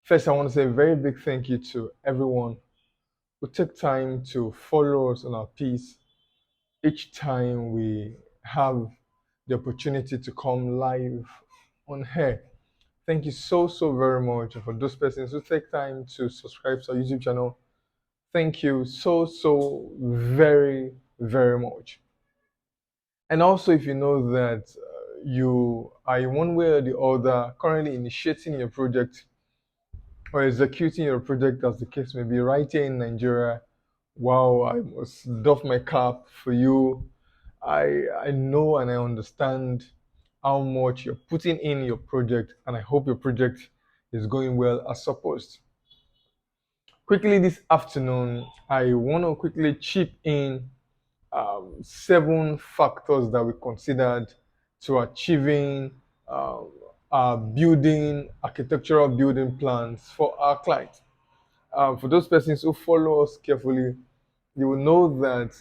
First, I want to say a very big thank you to everyone who took time to follow us on our piece each time we have the opportunity to come live on here. Thank you so very much. And for those persons who take time to subscribe to our YouTube channel, thank you so very much. And also, if you know that you are in one way or the other currently initiating your project or executing your project, as the case may be, right here in Nigeria, wow, I must doff my cap for you. I know and I understand how much you're putting in your project, and I hope your project is going well as supposed. Quickly this afternoon, I want to quickly chip in 7 factors that we considered to achieving our building, architectural building plans for our clients. For those persons who follow us carefully, you will know that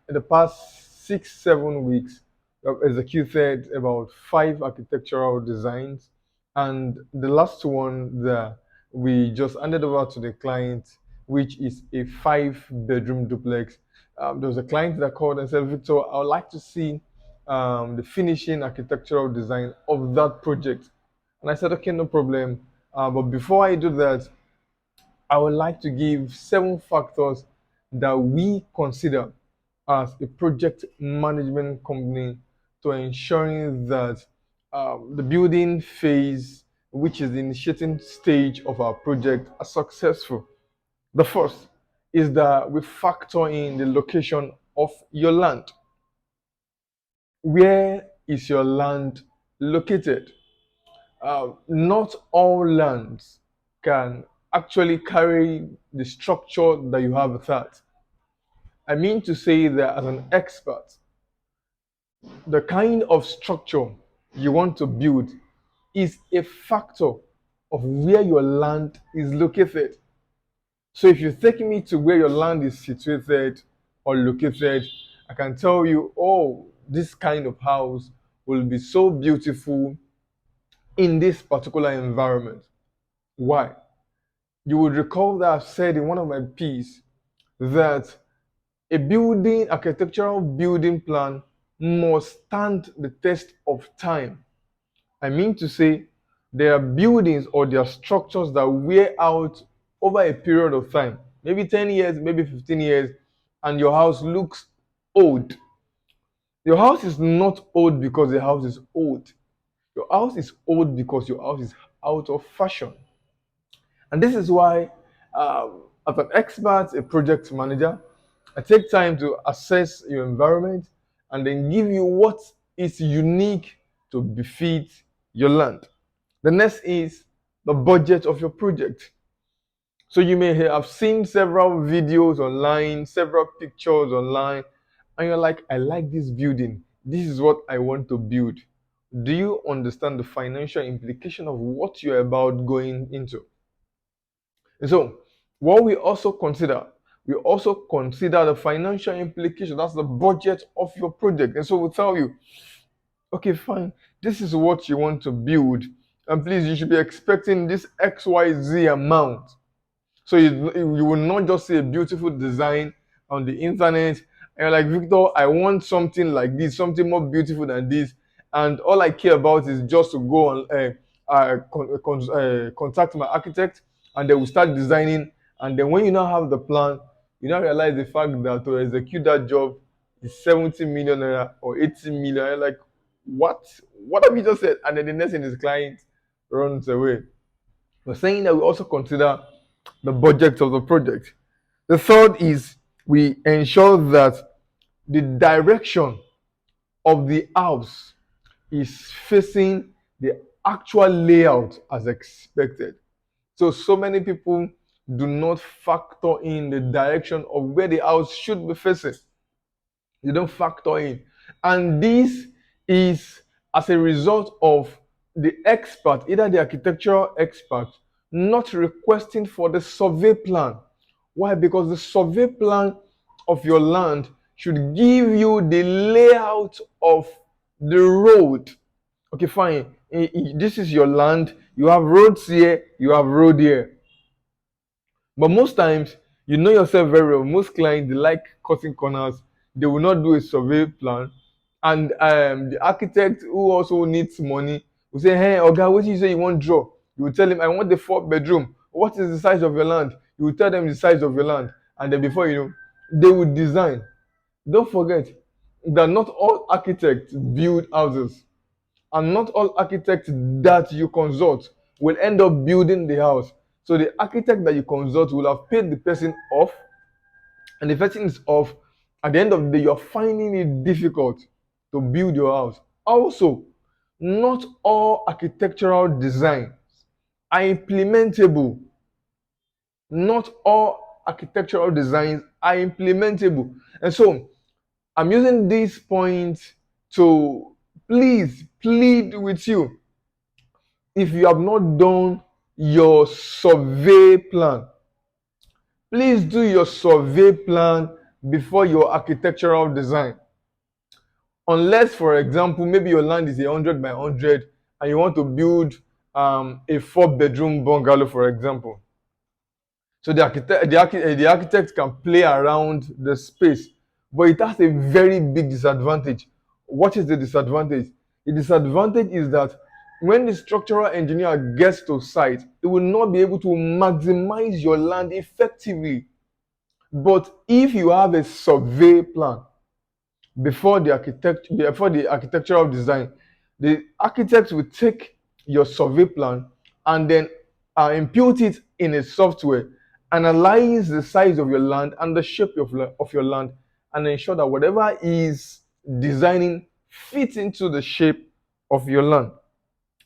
in the past 6, 7 weeks, we have executed about 5 architectural designs, and the last one that we just handed over to the client, which is a 5 bedroom duplex. There was a client that called and said, "Victor, I would like to see the finishing architectural design of that project." And I said, "Okay, no problem. But before I do that, I would like to give 7 factors that we consider as a project management company to ensuring that the building phase, which is the initiating stage of our project, are successful." The first is that we factor in the location of your land. Where is your land located? Not all lands can actually carry the structure that you have with that. I mean to say that as an expert, the kind of structure you want to build is a factor of where your land is located. So if you take me to where your land is situated or located, I can tell you, oh, this kind of house will be so beautiful in this particular environment. Why? You would recall that I've said in one of my pieces that a building, architectural building plan must stand the test of time. I mean to say, there are buildings or there are structures that wear out over a period of time, maybe 10 years, maybe 15 years, and your house looks old. Your house is not old because the house is old. Your house is old because your house is out of fashion. And this is why, as an expert, a project manager, I take time to assess your environment and then give you what is unique to befit your land. The next is the budget of your project. So you may have seen several videos online, several pictures online, and you're like, I like this building. This is what I want to build. Do you understand the financial implication of what you're about going into? And so, what we also consider the financial implication. That's the budget of your project. And so we'll tell you, okay, fine, this is what you want to build. And please, you should be expecting this XYZ amount. So you will not just see a beautiful design on the internet and you're like, Victor, I want something like this, something more beautiful than this. And all I care about is just to go on contact my architect and they will start designing. And then when you now have the plan, you now realize the fact that to execute that job is 70 million naira or 80 million. You're like, what? What have you just said? And then the next thing is client runs away. We're saying that we also consider the budget of the project. The third is we ensure that the direction of the house is facing the actual layout as expected. So many people do not factor in the direction of where the house should be facing. They don't factor in. And this is as a result of the expert, either the architectural expert, not requesting for the survey plan. Why? Because the survey plan of your land should give you the layout of the road. Okay, fine. This is your land. You have roads here, you have road here. But most times, you know yourself very well. Most clients, they like cutting corners. They will not do a survey plan. And the architect who also needs money will say, hey, Oga, what you say you want draw? You will tell him, I want the 4 bedroom. What is the size of your land? You will tell them the size of your land. And then before you know, they will design. Don't forget that not all architects build houses, and not all architects that you consult will end up building the house. So the architect that you consult will have paid the person off, and the person is off. At the end of the day, you're finding it difficult to build your house. Also, not all architectural designs are implementable. Not all architectural designs are implementable. And so I'm using these points to please plead with you. If you have not done your survey plan, please do your survey plan before your architectural design. Unless, for example, maybe your land is 100 by 100 and you want to build a 4 bedroom bungalow, for example. So the architect can play around the space, but it has a very big disadvantage. What is the disadvantage? The disadvantage is that when the structural engineer gets to site, it will not be able to maximize your land effectively. But if you have a survey plan before the architectural design, the architect will take your survey plan and then impute it in a software, analyze the size of your land and the shape of your land, and ensure that whatever is designing fits into the shape of your land.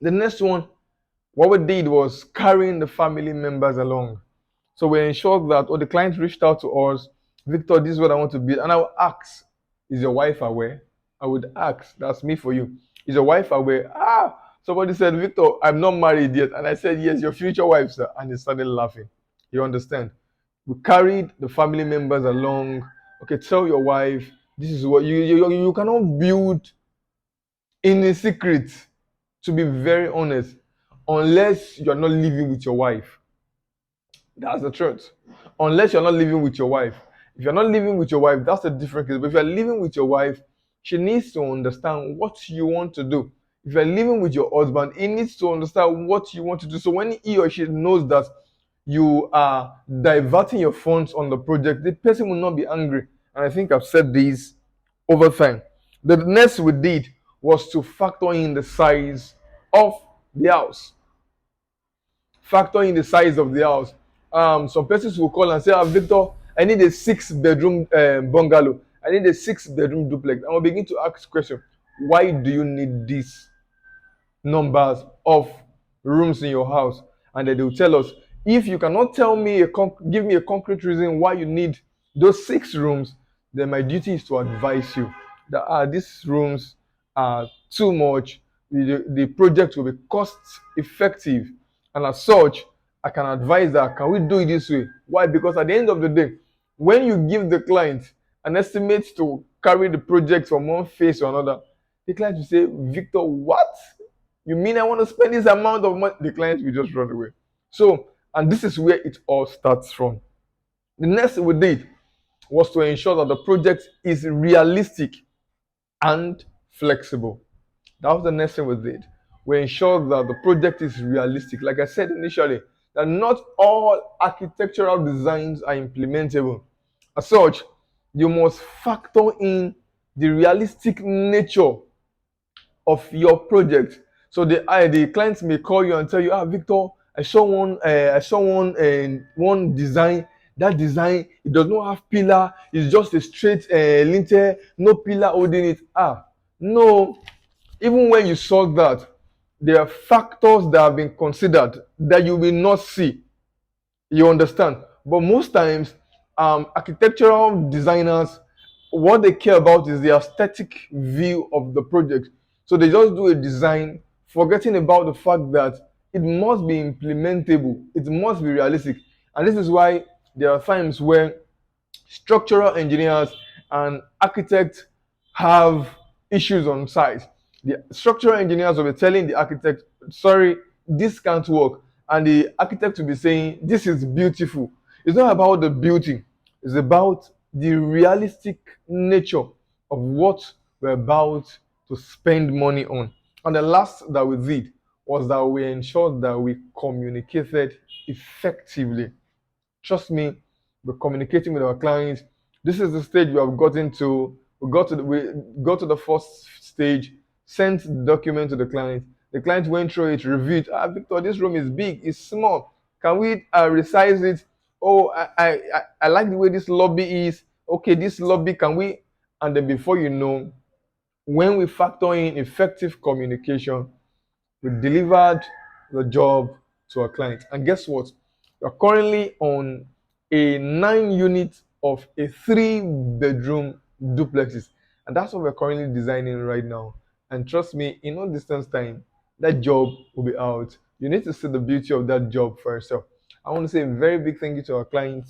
The next one, what we did was carrying the family members along. So we ensured that, or the client reached out to us, Victor, this is what I want to build. And I will ask, is your wife aware? I would ask, that's me for you. Is your wife aware? Somebody said, Victor, I'm not married yet. And I said, yes, your future wife, sir. And they started laughing. You understand? We carried the family members along. Okay, tell your wife, this is what you cannot build in a secret, to be very honest, unless you're not living with your wife. That's the truth. Unless you're not living with your wife. If you're not living with your wife, that's a different case. But if you're living with your wife, she needs to understand what you want to do. If you're living with your husband, he needs to understand what you want to do. So when he or she knows that you are diverting your funds on the project, the person will not be angry. And I think I've said this over time. The next we did was to factor in the size of the house. Factor in the size of the house. Some persons will call and say, Victor, I need a 6 bedroom bungalow. I need a 6 bedroom duplex. And we'll begin to ask questions. Why do you need these numbers of rooms in your house? And then they'll tell us, if you cannot tell me, give me a concrete reason why you need those 6 rooms, then my duty is to advise you that these rooms are too much. The project will be cost effective, and as such, I can advise that, can we do it this way? Why? Because at the end of the day, when you give the client an estimate to carry the project from one phase to another, the client will say, Victor, what? You mean I want to spend this amount of money? The client will just run away. So, and this is where it all starts from. The next we did was to ensure that the project is realistic and flexible. That was the next thing we did. We ensured that the project is realistic. Like I said initially, that not all architectural designs are implementable. As such, you must factor in the realistic nature of your project. So the clients may call you and tell you, Victor, I saw one design. That design, it does not have pillar. It's just a straight lintel, no pillar holding it. No. Even when you saw that, there are factors that have been considered that you will not see. You understand? But most times, architectural designers, what they care about is the aesthetic view of the project. So they just do a design, forgetting about the fact that it must be implementable, it must be realistic. And this is why there are times where structural engineers and architects have issues on site. The structural engineers will be telling the architect, sorry, this can't work. And the architect will be saying, this is beautiful. It's not about the beauty, it's about the realistic nature of what we're about to spend money on. And the last that we did was that we ensured that we communicated effectively. Trust me, we're communicating with our clients. This is the stage we have gotten to. We got to the first stage, sent the document to the client. The client went through it, reviewed. Ah, Victor, this room is big, it's small. Can we resize it? Oh, I like the way this lobby is. Okay, this lobby, can we? And then before you know, when we factor in effective communication, we delivered the job to our client. And guess what? We're currently on a 9 unit of a 3 bedroom duplexes. And that's what we're currently designing right now. And trust me, in no distance time, that job will be out. You need to see the beauty of that job for yourself. I want to say a very big thank you to our clients